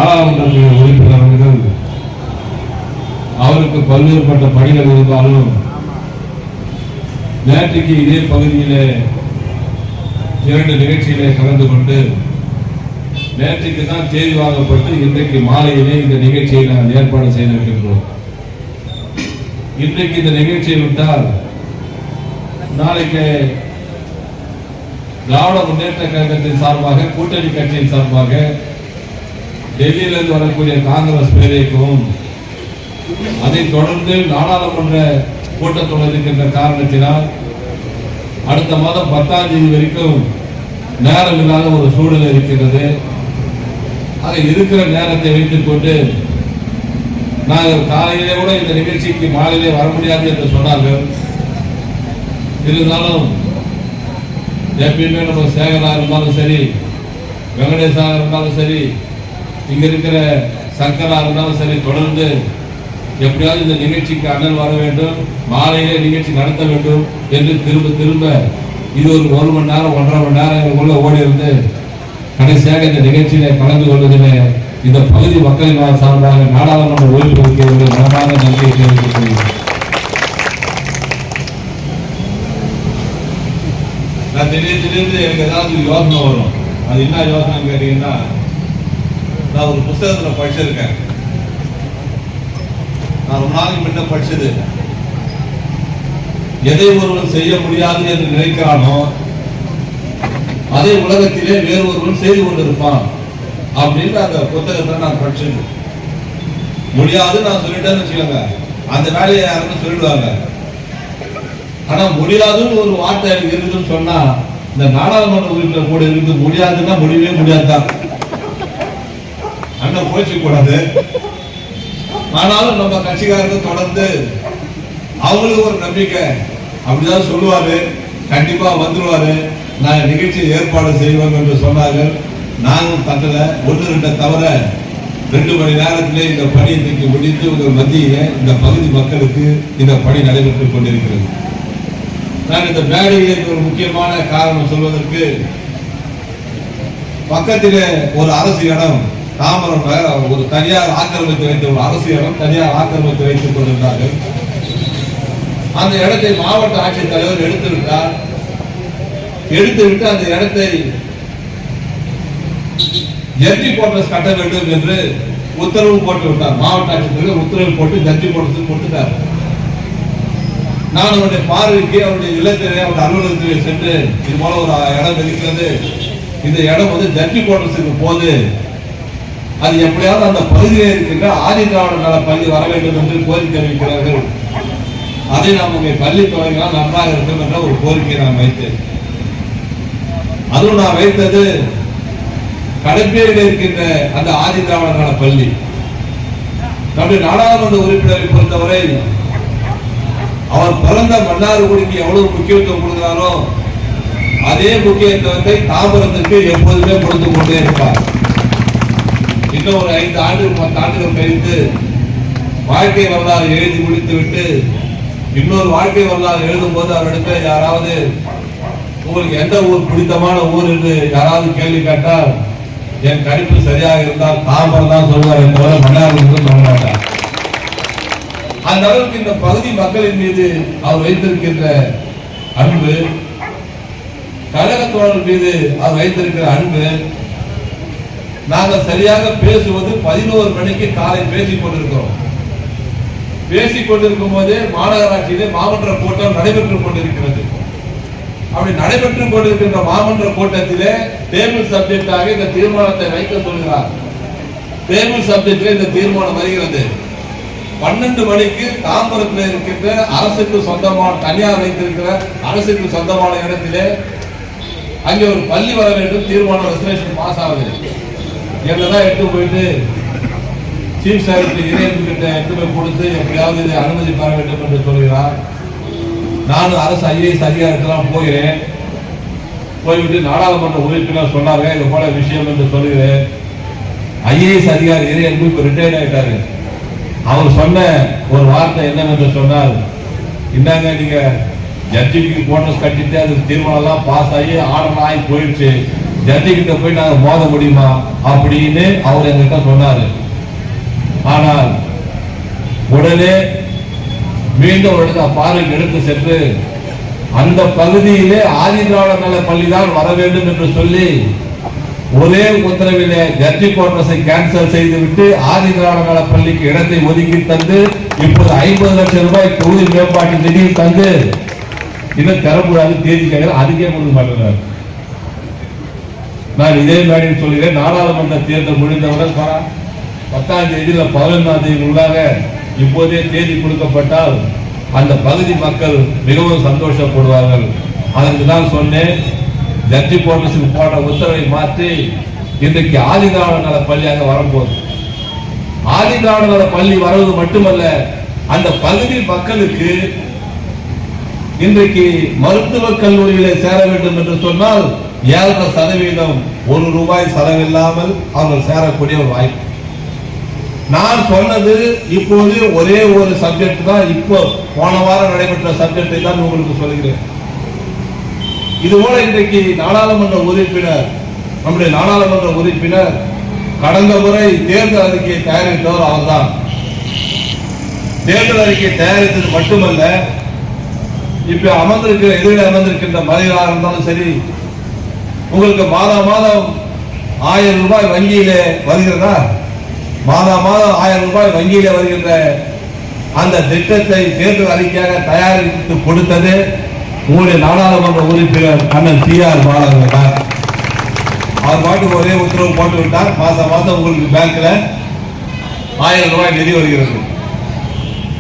நாடாளுமன்ற உறுப்பினர்கள் அவருக்கு பல்வேறுபட்ட பணிகள் இருந்தாலும் நேற்றுக்கு இதே பகுதியிலே 2 நிகழ்ச்சியிலே கலந்து கொண்டு நேற்றுக்கு தான் தேதி வாங்கப்பட்டு இன்றைக்கு மாலையிலே இந்த நிகழ்ச்சியை நான் ஏற்பாடு செய்திருக்கின்றோம். இன்றைக்கு இந்த நிகழ்ச்சியை விட்டால் நாளைக்கு திராவிட முன்னேற்ற கழகத்தின் சார்பாக கூட்டணி கட்சியின் சார்பாக டெல்லியிலிருந்து வரக்கூடிய காங்கிரஸ் பேரவைக்கும் அதைத் தொடர்ந்து நாடாளுமன்ற கூட்டத்தொடர் இருக்கின்ற காரணத்தினால் அடுத்த மாதம் 10ஆம் தேதி வரைக்கும் நேரம் இல்லாத ஒரு சூழல் இருக்கிறது. ஆக இருக்கிற நேரத்தை வைத்துக் கொண்டு நாங்கள் காலையிலே கூட இந்த நிகழ்ச்சிக்கு மாலையிலே வர முடியாது என்று சொன்னார்கள். இருந்தாலும் எப்பயுமே நம்ம சேகரா இருந்தாலும் சரி, வெங்கடேசா இருந்தாலும் சரி, இங்க இருக்கிற சங்கரா இருந்தாலும் சரி, தொடர்ந்து எப்படியாவது இந்த நிகழ்ச்சிக்கு அண்ணல் வர வேண்டும், மாலையிலே நிகழ்ச்சி நடத்த வேண்டும் என்று திரும்ப இது ஒரு 1 மணி நேரம் 1.5 மணி நேரம் உள்ள ஓடி இருந்து கடைசியாக இந்த நிகழ்ச்சியில கலந்து கொள்வதிலே இந்த பகுதி மக்களின் சார்பாக நாடாளுமன்ற உறுப்பினருக்கு மனமான நன்றியை தெரிவித்துக் கொள்கிறேன். நான் திடீர்னு எனக்கு ஏதாவது யோசனை வரும். அது என்ன யோசனை கேட்டீங்கன்னா, நான் ஒரு புத்தகத்துல படிச்சிருக்கேன். நான் ரொம்ப நாளைக்கு முன்ன படிச்சது, எதை ஒருவன் செய்ய முடியாது என்று நினைக்கிறானோ அதே உலகத்திலே வேறு ஒருவன் செய்து கொண்டிருப்பான் அப்படின்னு அந்த புத்தகத்தை நான் படிச்சது. முடியாது நான் சொல்லிட்டேன்னு வச்சுக்கோங்க, அந்த வேலையை யாருன்னு சொல்லிடுவாங்க. ஆனா முடியாதுன்னு ஒரு வார்த்தை எனக்கு இருக்குதுன்னு சொன்னா இந்த நாடாளுமன்ற உறுப்பினர் கூட இருந்து முடியாதுன்னா முடியவே முடியாதுதான். அண்ணன் போச்சு கூடாது. ஆனாலும் நம்ம கட்சிக்காரர்கள் தொடர்ந்து அவங்களுக்கு ஒரு நம்பிக்கை, அப்படிதான் சொல்லுவாரு, கண்டிப்பா வந்துருவாரு, நாங்க நிகழ்ச்சியை ஏற்பாடு செய்வோம் என்று சொன்னார்கள். நானும் தட்டல, 1-2 தவிர 2 மணி நேரத்திலே இந்த பணியை தூக்கி முடித்து உங்கள் மத்தியிலே இந்த பகுதி மக்களுக்கு இந்த பணி நடைபெற்றுக் கொண்டிருக்கிறது. நான் இந்த மேடையிலே ஒரு முக்கியமான காரணம் சொல்வதற்கு, பக்கத்திலே ஒரு அரசு இடம் தாம்பரம் ஒரு தனியார் ஆக்கிரமித்து வைத்த ஒரு அரசு இடம் தனியார் ஆக்கிரமித்து வைத்துக் கொண்டிருந்தார்கள். அந்த இடத்தை மாவட்ட ஆட்சித்தலைவர் எடுத்துவிட்டு அந்த இடத்தை ஜட்ஜி குவார்டர்ஸ் கட்ட வேண்டும் என்று உத்தரவு போட்டு விட்டார். மாவட்ட ஆட்சித்தலைவர் உத்தரவு போட்டு ஜட்ஜி குவார்டர்ஸ் கொடுத்துட்டார். நான் அவருடைய பார்வைக்கு அவருடைய இல்லத்திலே அவருடைய அலுவலகத்திலே சென்று இது போல ஒரு இடம் இருக்கிறது, இந்த இடம் வந்து ஜட்ஜி குவார்டர்ஸுக்கு போது அது எப்படியாவது அந்த பகுதியில் இருக்கின்ற ஆதி திராவிட நல பள்ளி வர வேண்டும் என்று கோரிக்கை வைக்கிறார்கள். அதை நாம் உங்க பள்ளி துவங்கினால் நன்றாக இருக்கும் என்ற ஒரு கோரிக்கையை நான் வைத்தேன். அதுவும் நான் வைத்தது கடற்பேரில் இருக்கின்ற அந்த ஆதி திராவிட நல பள்ளி. நம்முடைய நாடாளுமன்ற உறுப்பினரை பொறுத்தவரை அவர் பிறந்த மன்னார்குடிக்கு எவ்வளவு முக்கியத்துவம் கொடுக்கிறாரோ அதே முக்கியத்துவத்தை தாம்பரத்துக்கு எப்போதுமே கொடுத்து கொண்டே இருப்பார். இன்னும் ஒரு 5 ஆண்டுகள் 10 ஆண்டுகள் கழித்து வாழ்க்கை வரலாறு எழுதி முடித்து விட்டு இன்னொரு வாழ்க்கை வரலாறு எழுதும் போது அவரிடத்தில் யாராவது உங்களுக்கு எந்த ஊர் பிடித்தமான ஊர் என்று யாராவது கேள்வி கேட்டால் என் கணிப்பு சரியாக இருந்தால் தாம்பரம் தான் சொல்வார் என்பதை மன்னார்குடி சொல்ல மாட்டார். அந்த அளவுக்கு இந்த பகுதி மக்களின் மீது அவர் வைத்திருக்கின்ற அன்பு, கழகத்தோழர் மீது அவர் வைத்திருக்கிற அன்பு. நாங்கள் சரியாக பேசுவது 11 மணிக்கு காலை பேசிக் கொண்டிருக்கிறோம். பேசிக் கொண்டிருக்கும் போதே மாநகராட்சியிலே மாமன்ற கூட்டம் நடைபெற்றுக் கொண்டிருக்கிறது. அப்படி நடைபெற்றுக் கொண்டிருக்கின்ற மாமன்ற கூட்டத்திலே டேபிள் சப்ஜெக்டாக இந்த தீர்மானத்தை வைக்க சொல்கிறார். டேபிள் சப்ஜெக்ட்ல இந்த தீர்மானம் வருகிறது. 12 மணிக்கு தாம்பரத்தில் இருக்கின்ற அரசுக்கு சொந்தமான தனியார் வைத்திருக்கிற அரசுக்கு சொந்தமான இடத்திலே அங்கே ஒரு பள்ளி வர வேண்டும், தீர்மானம் ரெசல்யூஷன் பாஸ் ஆகுது. என்னதான் எடுத்து போயிட்டு சீஃப் செக்ரட்டரி இறையன்பு கிட்ட எடுத்து போய் கொடுத்து எப்படியாவது இதை அனுமதி பெற வேண்டும் என்று சொல்கிறார். நானும் அரசு IAS அதிகாரத்தெல்லாம் போகிறேன். போய்விட்டு நாடாளுமன்ற உறுப்பினர் சொன்னாங்க இது போல விஷயம் என்று சொல்கிறேன். IAS அதிகாரி இறையன்பு இப்ப ரிட்டையர்ட் ஆயிட்டாரு. அவர் சொன்ன ஒரு வார்த்தை என்னவென்று சொன்னால், இந்தாங்க நீங்க ஜட்ஜிக்கு போட்டோஸ் கட்டிட்டு அது தீர்மானம் எல்லாம் பாஸ் ஆகி ஆர்டர் ஆகி போயிடுச்சு, ஜட்ஜி கிட்ட போய் நாங்க மோத முடியுமா அப்படின்னு அவர் எங்கிட்ட சொன்னாரு. ஆனால் உடனே மீண்டும் ஒரு பார்வைக்கு எடுத்து சென்று அந்த பகுதியிலே ஆதி திராவிட நல பள்ளி தான் வர வேண்டும் என்று சொல்லி ஒரே உத்தரவிலே ஜட்ஜி குவார்டர்ஸை கேன்சல் செய்துவிட்டு ஆதி திராவிட நல பள்ளிக்கு இடத்தை ஒதுக்கி தந்து இப்போது 50 லட்சம் ரூபாய் தொகுதி மேம்பாட்டு நிதியில் தந்து இன்னும் தரக்கூடாது தேதி கேட்கிற அதுக்கே கொடுக்க மாட்டேங்கிறார். நான் இதே மேடையில் சொல்கிறேன், நாடாளுமன்ற தேர்தல் முடிந்தவுடன் 10ஆம் தேதியில் 11ஆம் தேதி உள்ளாக இப்போதே தேதி கொடுக்கப்பட்டால் அந்த பகுதி மக்கள் மிகவும் சந்தோஷப்படுவார்கள். அதற்கு தான் சொன்னேன், ஜட்ஜி குவார்டர்ஸுக்கு போட்ட உத்தரவை மாற்றி இன்றைக்கு ஆதி திராவிட நல பள்ளி அங்க வரும்போது ஆதி திராவிட நல பள்ளி வருவது மட்டுமல்ல, அந்த பகுதி மக்களுக்கு இன்றைக்கு மருத்துவக் கல்லூரியிலே சேர வேண்டும் என்று சொன்னால் 7% 1 ரூபாய் செலவில்லாமல் அவர்கள் சேரக்கூடிய ஒரு வாய்ப்பு. நான் சொன்னது இப்போது ஒரே ஒரு சப்ஜெக்ட் தான், இப்போ போன வாரம் நடைபெற்ற சப்ஜெக்டை தான் உங்களுக்கு சொல்கிறேன். இதுபோல இன்றைக்கு நாடாளுமன்ற உறுப்பினர், நம்முடைய நாடாளுமன்ற உறுப்பினர் கடந்த முறை தேர்தல் அறிக்கையை தயாரித்தவர் அவர்தான். தேர்தல் அறிக்கை தயாரித்தது மட்டுமல்ல, இப்ப அமர்ந்திருக்கிற எதிரில் அமர்ந்திருக்கின்ற மனிதராக இருந்தாலும் சரி, உங்களுக்கு மாதம் 1000 ரூபாய் வங்கியிலே வருகிறதா, மாதம் 1000 ரூபாய் வங்கியிலே வருகின்ற அந்த திட்டத்தை தேர்தல் அறிக்கையாக தயாரித்து கொடுத்தது உங்களுடைய நாடாளுமன்ற உறுப்பினர் அண்ணன் TR பாலன் தான். அவர் பாட்டுக்கு ஒரே உத்தரவு போட்டு விட்டார், மாசம் உங்களுக்கு பேங்க்ல 1000 ரூபாய் நிதி வருகிறது.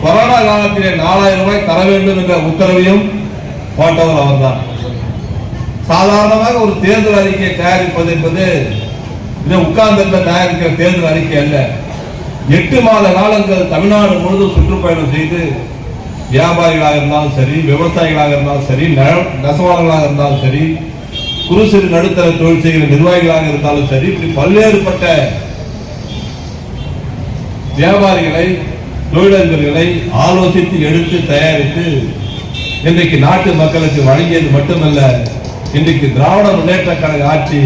கொரோனா காலத்திலே 4000 ரூபாய் தர வேண்டும் என்ற உத்தரவையும் போட்டவர் அவர்தான். சாதாரணமாக ஒரு தேர்தல் அறிக்கையை தயாரிப்பது என்பது உட்கார்ந்து தயாரிக்கிற தேர்தல் அறிக்கை அல்ல. 8 மாத காலங்கள் தமிழ்நாடு முழுவதும் சுற்றுப்பயணம் செய்து வியாபாரிகளாக இருந்தாலும் சரி, விவசாயிகளாக இருந்தாலும் சரி, நெசவாளர்களாக இருந்தாலும் சரி, குறு சிறு நடுத்தர தொழில் செய்கிற நிர்வாகிகளாக இருந்தாலும் சரி, இப்படி பல்வேறுபட்ட வியாபாரிகளை, தொழிலதிபர்களை ஆலோசித்து எடுத்து தயாரித்து இன்றைக்கு நாட்டு மக்களுக்கு வழங்கியது மட்டுமல்ல, இன்றைக்கு திராவிட முன்னேற்ற கழக ஆட்சி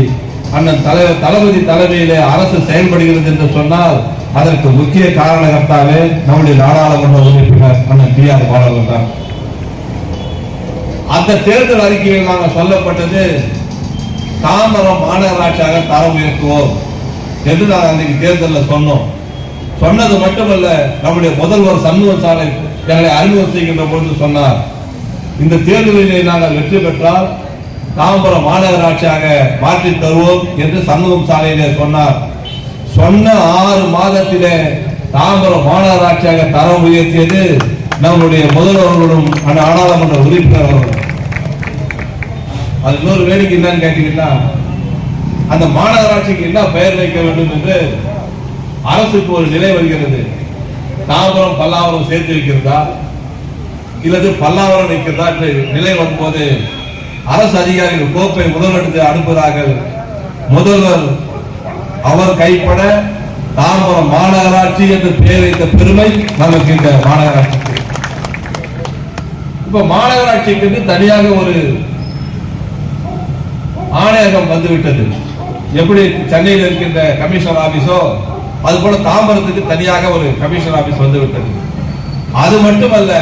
அண்ணன் தலைவர் தளபதி தலைமையிலே அரசு செயல்படுகிறது என்று சொன்னால் அதற்கு முக்கிய காரணகர்த்தாவே நம்முடைய நாடாளுமன்ற உறுப்பினர் அண்ணன் TR பாலன் தான். அந்த தேர்தல் அறிக்கையில் நாங்கள் சொல்லப்பட்டது தாம்பரம் மாநகராட்சியாக தரம் உயர்த்துவோம் என்று நாங்கள் அன்றைக்கு தேர்தலில் சொன்னோம். சொன்னது மட்டுமல்ல, நம்முடைய முதல்வர் சண்முகம் சாலை எங்களை அறிமுகம் செய்கின்ற பொழுது சொன்னார், இந்த தேர்தலிலே நாங்கள் வெற்றி பெற்றால் தாம்பரம் மாநகராட்சியாக மாற்றி தருவோம் என்று சண்முகம் சாலையிலே சொன்னார். சொன்ன 6 மாதத்திலே தாம்பரம் மாநகராட்சியாக தரம் உயர்த்தியது நம்முடைய முதல்வர்களும் நாடாளுமன்ற உறுப்பினர் அவர்கள். அது இன்னொரு வேடிக்கை என்னன்னு கேட்டீங்கன்னா, அந்த மாநகராட்சிக்கு என்ன பெயர் வைக்க வேண்டும் என்று அரசுக்கு ஒரு நிலை வருகிறது. தாம்பரம் பல்லாவரம் சேர்த்து வைக்கிறதா இல்லது பல்லாவரம் வைக்கிறதா என்ற நிலை வரும்போது அரசு அதிகாரிகள் கோப்பை முதல்வருக்கு அனுப்புகிறார்கள். முதல்வர் அவர் கைப்பட தாம்பரம் மாநகராட்சி என்று பெயர் வைத்த பெருமை நமக்கு இந்த மாநகராட்சிக்கு. இப்ப மாநகராட்சிக்கு தனியாக ஒரு ஆணையகம் வந்துவிட்டது. எப்படி சென்னையில் இருக்கின்ற கமிஷனர் ஆபீஸோ அது போல தாம்பரத்துக்கு தனியாக ஒரு கமிஷனர் ஆபீஸ் வந்துவிட்டது. அது மட்டுமல்ல,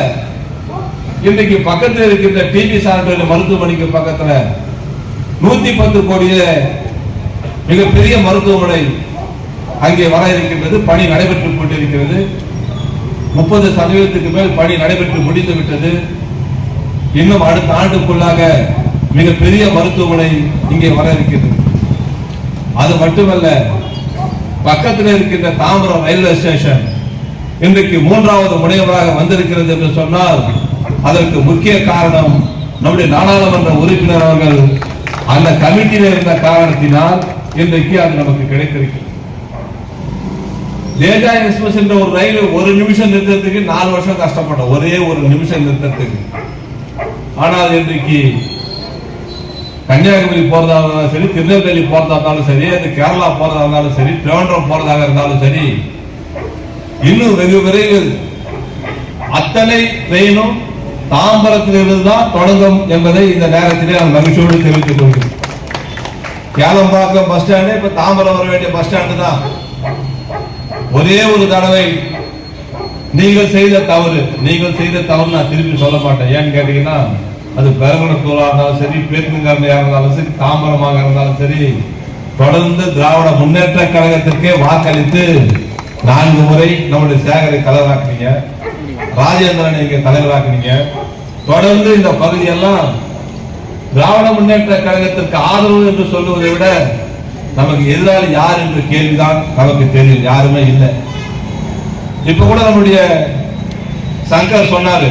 இன்றைக்கு பக்கத்தில் இருக்கின்ற டிபி சானிட்டரி மருத்துவமனைக்கு பக்கத்தில் 110 கோடியில மிகப்பெரிய மருத்துவமனை அங்கே வர இருக்கின்றது. பணி நடைபெற்று கொண்டிருக்கிறது. 30% மேல் பணி நடைபெற்று முடிந்து விட்டது. இன்னும் அடுத்த ஆண்டுக்குள்ளாக மிகப்பெரிய மருத்துவமனை இங்கே வர இருக்கிறது. அது மட்டுமல்ல, பக்கத்தில் இருக்கின்ற தாம்பரம் ரயில்வே ஸ்டேஷன் இன்றைக்கு 3வது முனைவராக வந்திருக்கிறது என்று சொன்னால் அதற்கு முக்கிய காரணம் நம்முடைய நாடாளுமன்ற உறுப்பினர் அவர்கள் அந்த கமிட்டியில் இருந்த காரணத்தினால் இன்றைக்கு அது நமக்கு கிடைத்திருக்கிறது. தேஜா எக்ஸ்பிரஸ் என்ற ஒரு ரயில் 1 நிமிஷம் நிறுத்தத்துக்கு 4 வருஷம் கஷ்டப்பட்டோம், ஒரே 1 நிமிஷம் நிறுத்தத்துக்கு. ஆனால் இன்றைக்கு கன்னியாகுமரி போறதா இருந்தாலும் சரி, திருநெல்வேலி போறதா இருந்தாலும் சரி, அது கேரளா போறதா இருந்தாலும் சரி, திருவனந்தபுரம் போறதாக இருந்தாலும் சரி, இன்னும் வெகு விரைவில் அத்தனை ட்ரெயினும் தாம்பரத்தில் இருந்துதான் தொடங்கும் என்பதை இந்த நேரத்திலே நான் மகிழ்ச்சியோடு தெரிவித்துக் கொள்கிறேன். கேளம்பாக்கம் பஸ் ஸ்டாண்டு இப்ப தாம்பரம் வர வேண்டிய பஸ் ஸ்டாண்டு தான். ஒரே ஒரு தடவை நீங்கள் செய்த தவறு நான் திருப்பி சொல்ல மாட்டேன். ஏன்னு கேட்டீங்கன்னா, அது பெருங்குளத்தூரா இருந்தாலும் சரி, பேருந்துங்காரனையா இருந்தாலும் சரி, தாம்பரமாக இருந்தாலும் சரி, தொடர்ந்து திராவிட முன்னேற்ற கழகத்திற்கே வாக்களித்து 4 முறை நம்முடைய சேகரை தலைவராக்குனீங்க, ராஜேந்திரன் நீங்க தலைவராக்குனீங்க. தொடர்ந்து இந்த பகுதியெல்லாம் திராவிட முன்னேற்ற கழகத்திற்கு ஆதரவு என்று சொல்லுவதை விட நமக்கு எதிராளி யார் என்ற கேள்விதான் நமக்கு தெரியும். யாருமே இல்லை. இப்ப கூட நம்முடைய சங்கர் சொன்னாரு,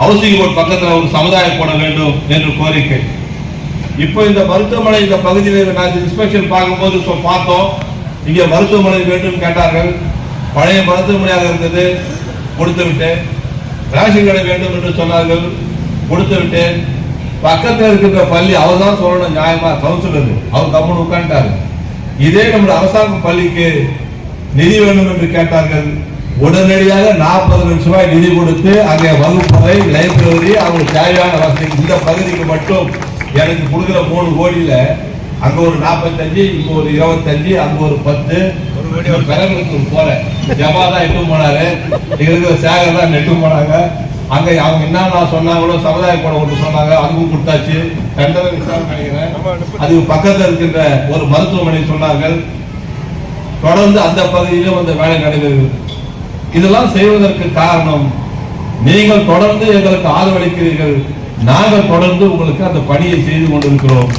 ஹவுசிங் போர்டு பக்கத்தில் ஒரு சமுதாயம் போட வேண்டும் என்று கோரிக்கை. இப்போ இந்த மருத்துவமனை இந்த பகுதியில் நான் இன்ஸ்பெக்ஷன் பார்க்கும்போது பார்த்தோம், இங்க மருத்துவமனை வேண்டும் கேட்டார்கள். பழைய மருத்துவமனையாக இருந்தது, கொடுத்து விட்டேன். ரேஷன் கடை வேண்டும் என்று சொன்னார்கள், கொடுத்து விட்டேன். பக்கத்தில் இருக்கின்ற பள்ளி அவர் தான் சொல்லணும், நியாயமா கவுன்சிலர் அவர் கம்முன்னு உட்காந்துட்டாரு. இதே நம்முடைய அரசாங்க பள்ளிக்கு நிதி வேண்டும் என்று கேட்டார்கள். உடனடியாக 40 லட்சம் ரூபாய் நிதி கொடுத்து அங்கே வகுப்பறை, லைப்ரரி, அவங்களுக்கு தேவையான வசதி இந்த பகுதிக்கு மட்டும் எனக்கு கொடுக்குற 3 கோடியில அங்க ஒரு 45, இங்க ஒரு 25, அங்க ஒரு 10 பெறங்களுக்கு போற ஜமா தான் எட்டும் போனாரு. இங்க இருக்கிற சேகர் தான் நெட்டும் போனாங்க. அங்க அவங்க என்ன சொன்னாங்களோ சமுதாய கூட ஒன்று சொன்னாங்க, அதுவும் கொடுத்தாச்சு. அதுக்கு பக்கத்தில் இருக்கின்ற ஒரு மருத்துவமனை சொன்னார்கள். தொடர்ந்து அந்த பகுதியிலும் அந்த வேலை நடைபெறுகிறது. இதெல்லாம் செய்வதற்கு காரணம், நீங்கள் தொடர்ந்து எங்களுக்கு ஆதரவளிக்கிறீர்கள், நாங்கள் தொடர்ந்து உங்களுக்கு அந்த பணியை செய்து கொண்டிருக்கிறோம்.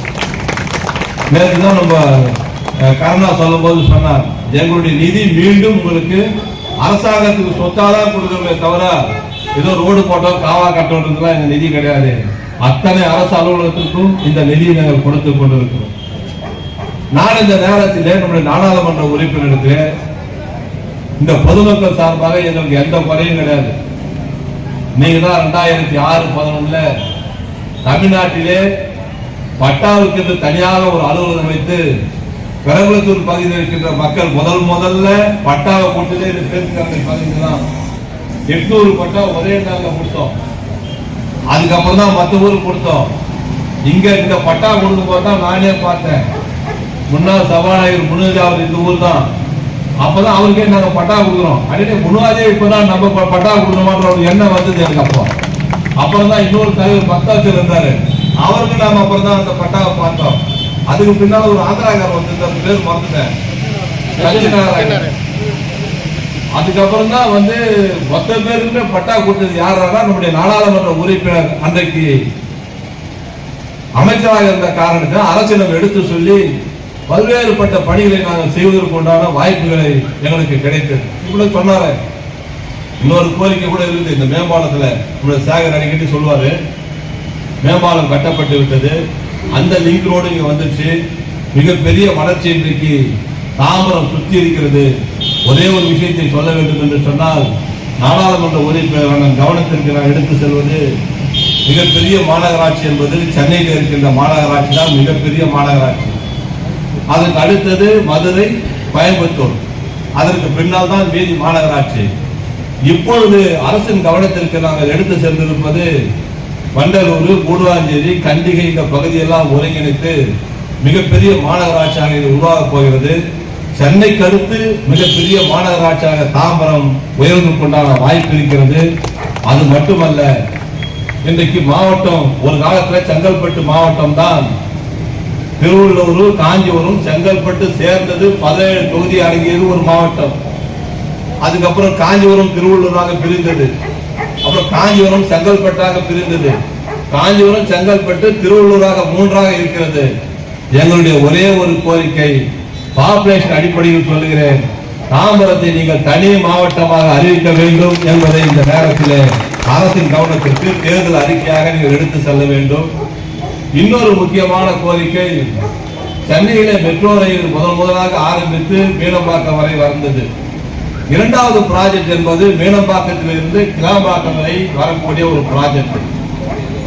நேற்று தான் நம்ம கருணா சொல்லும் போது சொன்னார், எங்களுடைய நிதி மீண்டும் உங்களுக்கு அரசாங்கத்துக்கு சொத்தாதான் கொடுக்கிறோமே தவிர ஏதோ ரோடு போட்டோம் காவா கட்டோன்றதுலாம் இந்த நிதி கிடையாது. அத்தனை அரசு அலுவலகத்திற்கும் இந்த நிதியை நாங்கள் கொடுத்து கொண்டிருக்கிறோம். நான் இந்த நேரத்திலே நம்முடைய நாடாளுமன்ற உறுப்பினருக்கு இந்த பொதுமக்கள் சார்பாக எங்களுக்கு எந்த குறையும் கிடையாது. நீங்க தான் 2006-11 தமிழ்நாட்டிலே பட்டாவுக்கு என்று தனியாக ஒரு அலுவலகம் வைத்து பெரம்பலூர் பகுதியில் இருக்கின்ற மக்கள் முதல்ல பட்டாவை போட்டதே இந்த பேருந்துக்காரனை பகுதி தான். 800 பட்டா ஒரே நாளில் கொடுத்தோம். அதுக்கப்புறம் தான் மற்ற ஊருக்கு கொடுத்தோம். இங்க இந்த பட்டா கொடுக்கும் போது தான் நானே பார்த்தேன், முன்னாள் சபாநாயகர் முன்னாள் இந்த ஊர் தான். அப்பதான் அவருக்கே நாங்க பட்டா கொடுக்குறோம். அப்படியே முன்னாடியே இப்பதான் நம்ம பட்டா கொடுக்கணுமான்ற ஒரு எண்ணம் வந்தது எனக்கு. அப்புறம் தான் இன்னொரு தலைவர் பக்தாச்சர் இருந்தாரு, அவருக்கு நாம அப்புறம் தான் அந்த பட்டாவை பார்த்தோம். அதுக்கு பின்னால ஒரு ஆந்திராக்காரர் வந்து பேர் மறந்துட்டேன், அதுக்கப்புறம் தான் வந்து மொத்த பேருக்குமே பட்டா கொடுத்தது யாரா நம்முடைய நாடாளுமன்ற உறுப்பினர் அன்றைக்கு அமைச்சராக இருந்த காரணத்தை அரசிடம் எடுத்து சொல்லி பல்வேறுபட்ட பணிகளை நாங்கள் செய்வதற்கு உண்டான வாய்ப்புகளை எங்களுக்கு கிடைத்தது. இப்படி சொன்னாரு. இன்னொரு கோரிக்கை கூட இருக்குது. இந்த மேம்பாலத்துல நம்முடைய சேகர் அடிக்கடி சொல்லுவாரு, மேம்பாலம் கட்டப்பட்டு விட்டது, அந்த லிங்க் ரோடு இங்க வந்துச்சு, மிகப்பெரிய வளர்ச்சி இன்றைக்கு தாம்பரம் சுற்றி இருக்கிறது. ஒரே ஒரு விஷயத்தை சொல்ல வேண்டும் என்று சொன்னால், நாடாளுமன்ற உறுப்பினர் கவனத்திற்கு நான் எடுத்து செல்வது, மிகப்பெரிய மாநகராட்சி என்பது சென்னையில் இருக்கின்ற மாநகராட்சி தான் மிகப்பெரிய மாநகராட்சி. அதற்கு அடுத்தது மதுரை, கோயம்புத்தூர், அதற்கு பின்னால் தான் மீதி மாநகராட்சி. இப்பொழுது அரசின் கவனத்திற்கு நாங்கள் எடுத்து சென்றிருப்பது வண்டலூர், கூடுவாஞ்சேரி, கண்டிகை இந்த பகுதியெல்லாம் ஒருங்கிணைத்து மிகப்பெரிய மாநகராட்சியாக இது உருவாகப் போகிறது. சென்னைக்கு அடுத்து மிகப்பெரிய மாநகராட்சியாக தாம்பரம் உயர்ந்து கொண்டான வாய்ப்பு இருக்கிறது. அது மட்டுமல்ல, இன்றைக்கு மாவட்டம், ஒரு காலத்தில் செங்கல்பட்டு மாவட்டம் தான், திருவள்ளூர், காஞ்சிபுரம், செங்கல்பட்டு சேர்ந்தது 17 தொகுதி அடங்கியது ஒரு மாவட்டம். அதுக்கப்புறம் காஞ்சிபுரம் திருவள்ளூராக பிரிந்தது, அப்புறம் காஞ்சிபுரம் செங்கல்பட்டாக பிரிந்தது, காஞ்சிபுரம் செங்கல்பட்டு திருவள்ளூராக 3ஆக இருக்கிறது. எங்களுடைய ஒரே ஒரு கோரிக்கை, பாப்புலேஷன் அடிப்படையில் சொல்லுகிறேன், தாம்பரத்தை நீங்கள் தனி மாவட்டமாக அறிவிக்க வேண்டும் என்பதை இந்த நேரத்தில் அரசின் கவனத்திற்கு தேர்தல் அறிக்கையாக நீங்கள் எடுத்து செல்ல வேண்டும். இன்னொரு முக்கியமான கோரிக்கை, சென்னையிலே மெட்ரோ ரயில் முதலாக ஆரம்பித்து மீனம்பாக்கம் வரை வந்தது. 2வது ப்ராஜெக்ட் என்பது மீனம்பாக்கத்திலிருந்து கிளாம்பாக்கம் வரை வரக்கூடிய ஒரு ப்ராஜெக்ட்.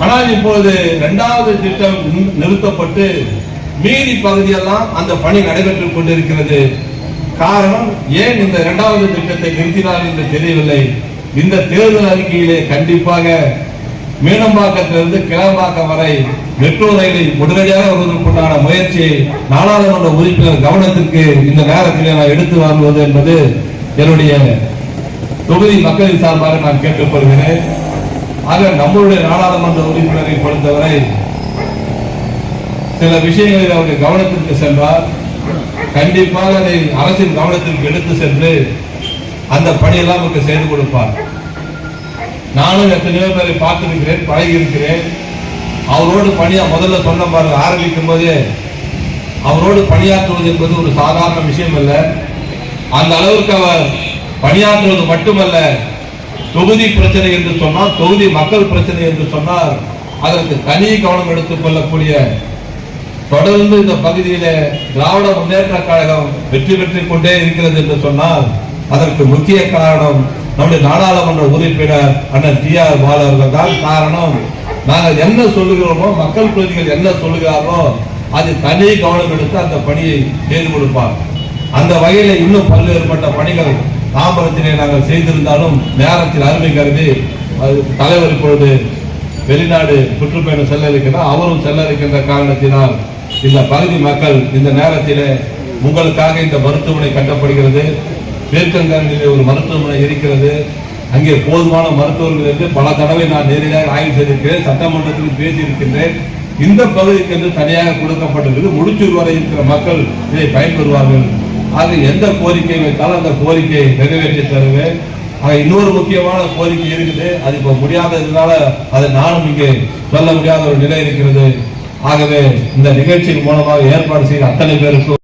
ஆனால் இப்பொழுது 2வது திட்டம் நிறுத்தப்பட்டு மீதி பகுதியெல்லாம் அந்த பணி நடைபெற்றுக் கொண்டிருக்கிறது. காரணம், ஏன் இந்த 2வது திட்டத்தை நிறுத்தினார் என்று தெரியவில்லை. இந்த தேர்தல் அறிக்கையிலே கண்டிப்பாக மீனம்பாக்கத்திலிருந்து கிளம்பாக்கம் வரை மெட்ரோ ரயிலில் உடனடியாக வருவதற்குண்டான முயற்சியை நாடாளுமன்ற உறுப்பினர் கவனத்திற்கு இந்த நேரத்தில் நான் எடுத்து வருவது என்பது என்னுடைய தொகுதி மக்களின் சார்பாக நான் கேட்டுக்கொள்கிறேன். ஆக நம்மளுடைய நாடாளுமன்ற உறுப்பினரை பொறுத்தவரை சில விஷயங்களில் அவருடைய கவனத்திற்கு சென்றால் கண்டிப்பாக அதை அரசின் கவனத்திற்கு எடுத்து சென்று அந்த பணியெல்லாம் அவருக்கு செய்து கொடுப்பார். நானும் எத்தனையோ பேரை பார்த்திருக்கிறேன், பழகி இருக்கிறேன். அவரோடு பணியா முதல்ல சொன்ன பாருங்க, ஆரம்பிக்கும் போதே அவரோடு பணியாற்றுவது என்பது ஒரு சாதாரண விஷயம் அல்ல. அந்த அளவுக்கு அவர் பணியாற்றுவது மட்டுமல்ல, தொகுதி பிரச்சனை என்று சொன்னால், தொகுதி மக்கள் பிரச்சனை என்று சொன்னால் அதற்கு தனி கவனம் எடுத்துக் கொள்ளக்கூடிய, தொடர்ந்து இந்த பகுதியில திராவிட முன்னேற்ற கழகம் வெற்றி பெற்றுக் கொண்டே இருக்கிறது என்று சொன்னால் அதற்கு முக்கிய காரணம் நம்முடைய நாடாளுமன்ற உறுப்பினர் அண்ணன் டி.ஆர். பாலு அவர்கள் தான் காரணம். நாங்கள் என்ன சொல்லுகிறோமோ, மக்கள் பிரதிகள் என்ன சொல்லுகிறாரோ அது தனி கவனம் எடுத்து அந்த பணியை செய்து கொடுப்பார். அந்த வகையில இன்னும் பல்வேறுபட்ட பணிகள் தாம்பரத்திலே நாங்கள் செய்திருந்தாலும் நேரத்தில் அருமை கருதி தலைவர் இப்பொழுது வெளிநாடு சுற்றுப்பயணம் செல்ல இருக்கிறார். அவரும் செல்ல இருக்கின்ற காரணத்தினால் இந்த பகுதி மக்கள் இந்த நேரத்தில் உங்களுக்காக இந்த மருத்துவமனை கட்டப்படுகிறது. மேற்கங்கானிலே ஒரு மருத்துவமனை இருக்கிறது. அங்கே போதுமான மருத்துவர்கள் என்று பல தடவை நான் நேரடியாக ஆய்வு செய்திருக்கிறேன், சட்டமன்றத்தில் பேசியிருக்கின்றேன். இந்த பகுதிக்கு என்று தனியாக கொடுக்கப்பட்டிருக்கிறது. முடிச்சூர் வரை இருக்கிற மக்கள் இதை பயன்பெறுவார்கள். ஆக எந்த கோரிக்கை வைத்தாலும் அந்த கோரிக்கையை நிறைவேற்றி தருவேன். ஆக இன்னொரு முக்கியமான கோரிக்கை இருக்குது, அது இப்ப முடியாததுனால அதை நானும் இங்கே சொல்ல முடியாத ஒரு நிலை இருக்கிறது. ஆகவே இந்த நிகழ்ச்சியின் மூலமாக ஏற்பாடு செய்த அத்தனை பேருக்கும்